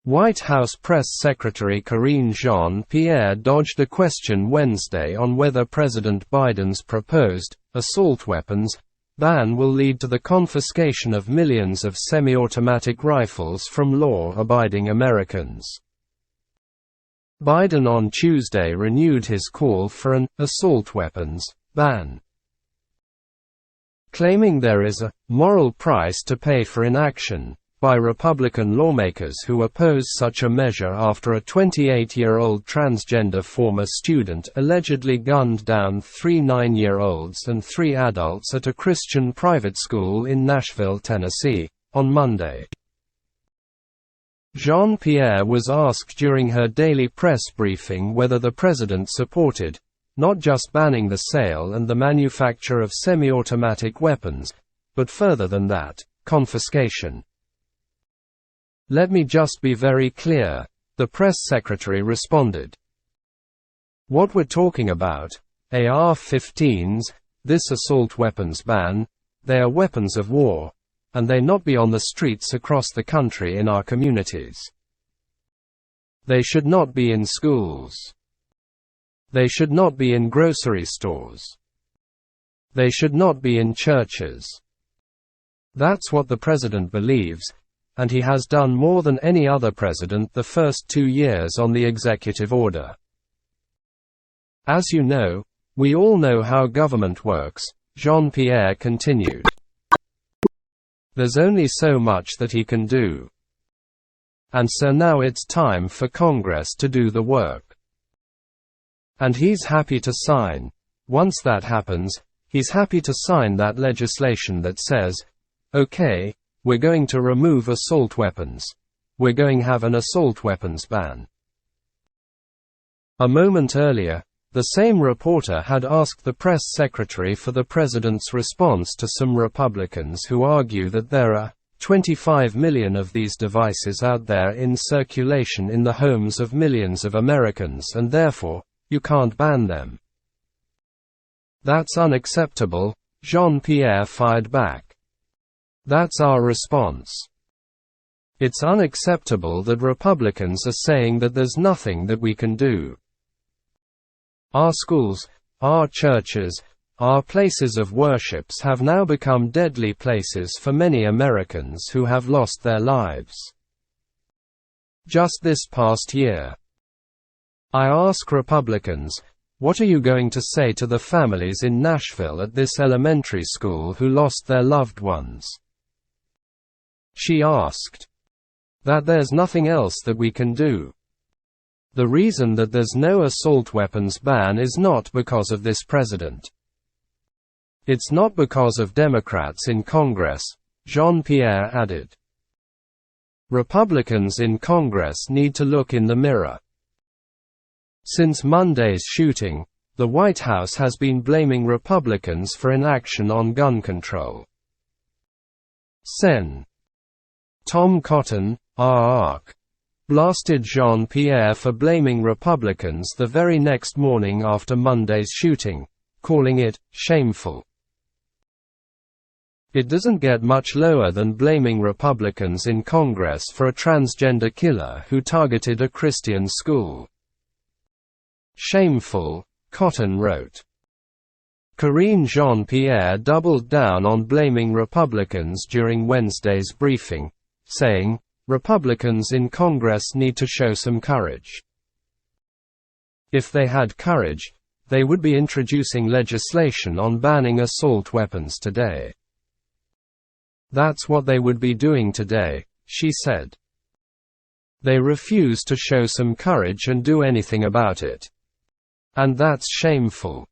White House Press Secretary Karine Jean-Pierre dodged a question Wednesday on whether President Biden's proposed assault weapons ban will lead to the confiscation of millions of semi-automatic rifles from law-abiding Americans. Biden on Tuesday renewed his call for an assault weapons ban, claiming there is a moral price to pay for inaction by Republican lawmakers who oppose such a measure after a 28-year-old transgender former student allegedly gunned down 3 9-year-olds and 3 adults at a Christian private school in Nashville, Tennessee, on Monday. Jean-Pierre was asked during her daily press briefing whether the president supported not just banning the sale and the manufacture of semi-automatic weapons, but further than that, confiscation. "Let me just be very clear," the press secretary responded. "What we're talking about, AR-15s, this assault weapons ban, they are weapons of war, and they not be on the streets across the country in our communities. They should not be in schools. They should not be in grocery stores. They should not be in churches." That's what the president believes, and he has done more than any other president the first 2 years on the executive order. "As you know, we all know how government works," Jean-Pierre continued. "There's only so much that he can do. And so now it's time for Congress to do the work. And he's happy to sign. Once that happens, he's happy to sign that legislation that says, okay, we're going to remove assault weapons. We're going to have an assault weapons ban." A moment earlier, the same reporter had asked the press secretary for the president's response to some Republicans who argue that there are 25 million of these devices out there in circulation in the homes of millions of Americans and therefore, you can't ban them. "That's unacceptable," Jean-Pierre fired back. "That's our response. It's unacceptable that Republicans are saying that there's nothing that we can do. Our schools, our churches, our places of worships have now become deadly places for many Americans who have lost their lives. Just this past year. I ask Republicans, what are you going to say to the families in Nashville at this elementary school who lost their loved ones?" She asked. "That there's nothing else that we can do. The reason that there's no assault weapons ban is not because of this president. It's not because of Democrats in Congress," Jean-Pierre added. "Republicans in Congress need to look in the mirror." Since Monday's shooting, the White House has been blaming Republicans for inaction on gun control. Sen. Tom Cotton, R.R.C., blasted Jean-Pierre for blaming Republicans the very next morning after Monday's shooting, calling it shameful. "It doesn't get much lower than blaming Republicans in Congress for a transgender killer who targeted a Christian school. Shameful," Cotton wrote. Karine Jean-Pierre doubled down on blaming Republicans during Wednesday's briefing, saying, "Republicans in Congress need to show some courage. If they had courage, they would be introducing legislation on banning assault weapons today. That's what they would be doing today," she said. "They refuse to show some courage and do anything about it. And that's shameful."